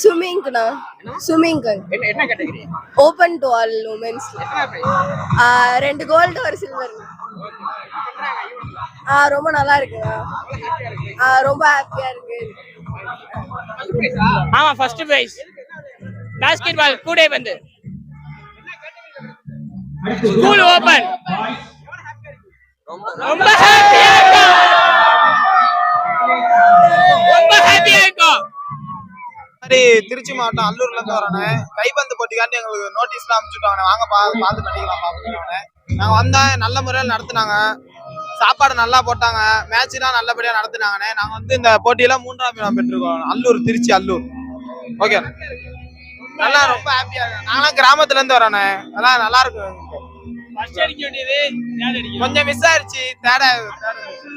ஸ்விம்மிங்க்குண்ணா. ஸ்விம்மிங்க்கு என்ன category? Open to all women's. 2 gold ஒரு சில்வர். ரொம்ப நல்லா இருக்குண்ணா. ரொம்ப ஹாப்பியா இருக்கு. ஆமா, ஃபர்ஸ்ட் பிரைஸ் பாஸ்கெட் பால் கூடே வந்து ஸ்கூல் ஓபன். ரொம்ப ஹாப்பியா இருக்கும். ரொம்ப ஹாப்பியா இருக்கும். திருச்சி மாவட்டம் அல்லூர்ல இருந்து வரானே கைப்பந்து போட்டிக்காண்டி எங்களுக்கு நோட்டீஸ்லாம் அனுப்பிச்சுட்டாங்க. வாங்க பார்த்து பண்ணிக்கலாம் பாத்துட்டாங்க. நாங்க வந்தா நல்ல முறையில் நடத்துனாங்க. சாப்பாடு நல்லா போட்டாங்க. மேட்ச்லாம் நல்லபடியா நடத்துனாங்கண்ணே. நாங்க வந்து இந்த போட்டியில 3ஆம் இடம் பெற்றிருக்கோம். அல்லூர், திருச்சி அல்லூர். ஓகே, நல்லா ரொம்ப ஹாப்பியா இருக்கு. நாங்களாம் கிராமத்துல இருந்து வரானே, அதெல்லாம் நல்லா இருக்கு. கொஞ்சம் மிஸ் ஆயிருச்சு.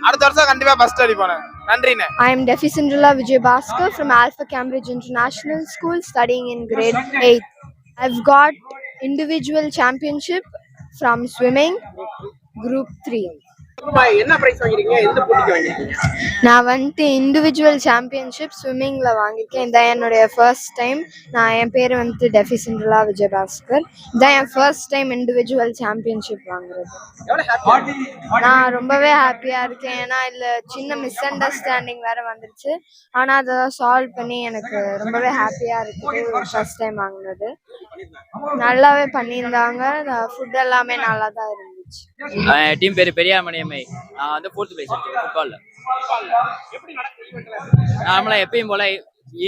அடுத்த வருஷம் கண்டிப்பா first அடிப்பானே. நன்றிண்ணே. I am Defi Cinderella Vijay Bhaskar from Alpha Cambridge International School studying in grade 8. I've got individual championship from swimming group 3. என்ன பிரைஸ் வாங்கிருக்கீங்க? எந்த போட்டிக்கு வாங்கிருக்கீங்க? நான் வந்து இண்டிவிஜுவல் சாம்பியன்ஷிப் ஸ்விம்மிங்ல வாங்கியிருக்கேன். இதான் என்னுடைய ஃபர்ஸ்ட் டைம். என் பேர் வந்து டெஃபி சிண்ட்ரெல்லா விஜய் பாஸ்கர். இதான் என் ஃபர்ஸ்ட் டைம் இண்டிவிஜுவல் சாம்பியன்ஷிப் வாங்குறது. நான் ரொம்பவே ஹாப்பியா இருக்கேன். ஏன்னா இதுல சின்ன மிஸ் அண்டர்ஸ்டாண்டிங் வேற வந்துருச்சு. ஆனா அதை சால்வ் பண்ணி எனக்கு ரொம்பவே ஹாப்பியா இருக்குது. ஃபர்ஸ்ட் டைம் வாங்கினது நல்லாவே பண்ணியிருந்தாங்க. ஃபுட் எல்லாமே நல்லா தான் இருந்துச்சு. டீம் பேரு பெரியாமணியம்மை. நான் வந்து 4th பிளேஸ் எடுத்தேன் ஃபுட்பால்ல. நார்மலா எப்பயும் போல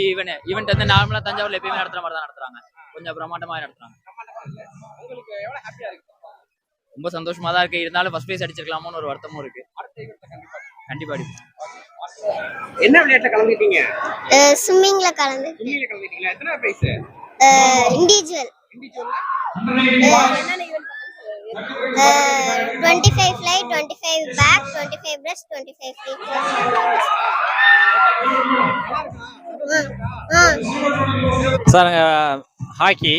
ஈவெண்ட் வந்து நார்மலா தஞ்சாவூர்ல எப்பயுமே நடத்துற மாதிரி தான் நடத்துறாங்க. கொஞ்சம் பிரம்மாண்டமா நடத்துறாங்க. ரொம்ப சந்தோஷமா தான் இருக்கு. இருந்தாலும் ஃபர்ஸ்ட் பிளேஸ் அடிச்சிருக்கலாமோன்னு ஒரு வருத்தமும் இருக்கு. கண்டிப்பா அடிப்போம். என்ன விளையாட்டுல கலந்துட்டீங்க? ஸ்விம்மிங்ல கலந்து. ஸ்விம்மிங்ல கலந்துட்டீங்களா? எத்தனை prize? Individual. Individual 25 fly, 25 back, 25 breast, 25 free. Sir hockey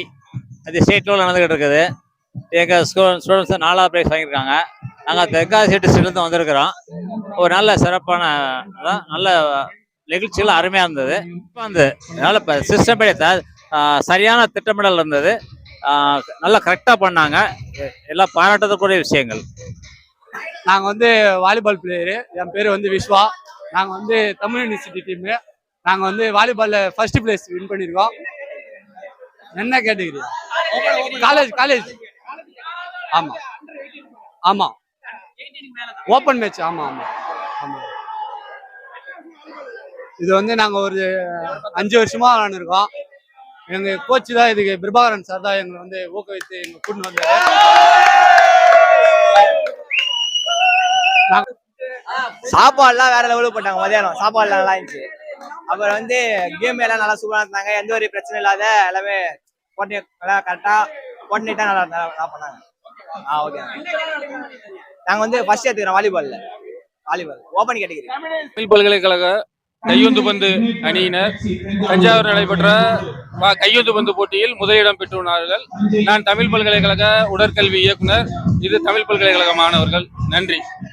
அது ஸ்டேட் லெவலில் நடந்துகிட்டு இருக்குது. எங்கள் ஸ்டூடெண்ட்ஸ் 4ஆவது ப்ரைஸ் வாங்கியிருக்காங்க. நாங்கள் தெற்காசி டிஸ்ட்ரிக்ட்லேருந்து வந்திருக்கிறோம். ஒரு நல்ல சிறப்பான நல்ல நிகழ்ச்சிகள் அருமையாக இருந்தது. இப்போ வந்து அதனால் இப்போ சிஸ்டம் படி சரியான திட்டமிடல் இருந்தது. நல்லா கரெக்டாக பண்ணாங்க. எல்லாம் பாராட்டக்கூடிய விஷயங்கள். நாங்கள் வந்து வாலிபால் பிளேயரு. என் பேர் வந்து விஸ்வா. நாங்கள் வந்து தமிழ் யூனிவர்சிட்டி டீமு. நாங்கள் வந்து வாலிபாலில் ஃபர்ஸ்ட் பிளேஸ் வின் பண்ணியிருக்கோம். என்ன கேட்டகிரி? காலேஜ். ஆமாம் ஆமாம், ஓப்பன் மேட்ச். ஆமாம். இது வந்து நாங்கள் ஒரு 5 வருஷமா விளாண்டுருக்கோம். எங்க கோச் தான் இதுக்கு பிரபாகரன் சார் தான் எங்களை வந்து ஊக்குவித்து எங்க கூட்டு வந்தாரு. சாப்பாடுலாம் வேற லெவலுக்கு போட்டாங்க. மதியானம் சாப்பாடு நல்லா இருந்துச்சு. அப்புறம் வந்து கேம் எல்லாம் நல்லா சூப்பரா இருந்தாங்க. எந்த ஒரு பிரச்சனை இல்லாத எல்லாமே நல்லா கரெக்டா கோஆர்டினேட்டா நல்லா பண்ணாங்க. ஓகே. நாங்க வந்து ஃபர்ஸ்ட் எடுத்துக்கிறோம் வாலிபால் ஓபன் கேட்டகரி. தமிழ் பல்கலைக்கழக கையுந்து பந்து அணியினர் தஞ்சாவூர் நடைபெற்ற கையுந்து பந்து போட்டியில் முதலிடம் பெற்றுள்ளார்கள். நான் தமிழ் பல்கலைக்கழக உடற்கல்வி இயக்குனர். இது தமிழ் பல்கலைக்கழக மாணவர்கள். நன்றி.